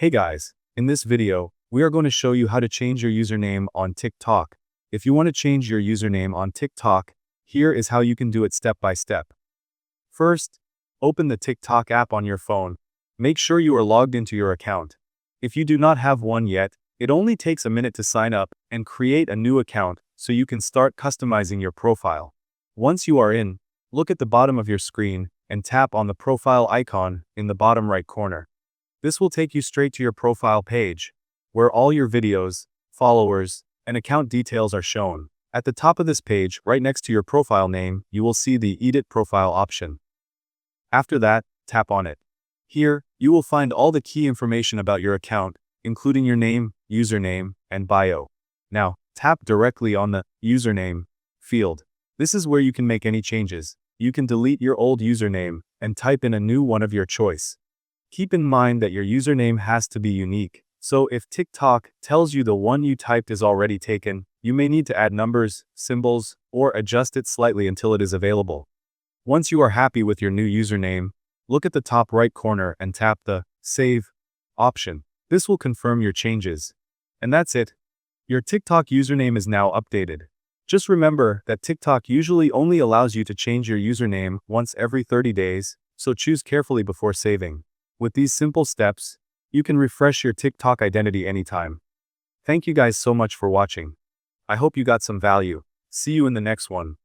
Hey guys, in this video, we are going to show you how to change your username on TikTok. If you want to change your username on TikTok, here is how you can do it step by step. First, open the TikTok app on your phone. Make sure you are logged into your account. If you do not have one yet, it only takes a minute to sign up and create a new account so you can start customizing your profile. Once you are in, look at the bottom of your screen and tap on the profile icon in the bottom right corner. This will take you straight to your profile page, where all your videos, followers, and account details are shown. At the top of this page, right next to your profile name, you will see the Edit Profile option. After that, tap on it. Here, you will find all the key information about your account, including your name, username, and bio. Now, tap directly on the Username field. This is where you can make any changes. You can delete your old username and type in a new one of your choice. Keep in mind that your username has to be unique, so if TikTok tells you the one you typed is already taken, you may need to add numbers, symbols, or adjust it slightly until it is available. Once you are happy with your new username, look at the top right corner and tap the Save option. This will confirm your changes. And that's it. Your TikTok username is now updated. Just remember that TikTok usually only allows you to change your username once every 30 days, so choose carefully before saving. With these simple steps, you can refresh your TikTok identity anytime. Thank you guys so much for watching. I hope you got some value. See you in the next one.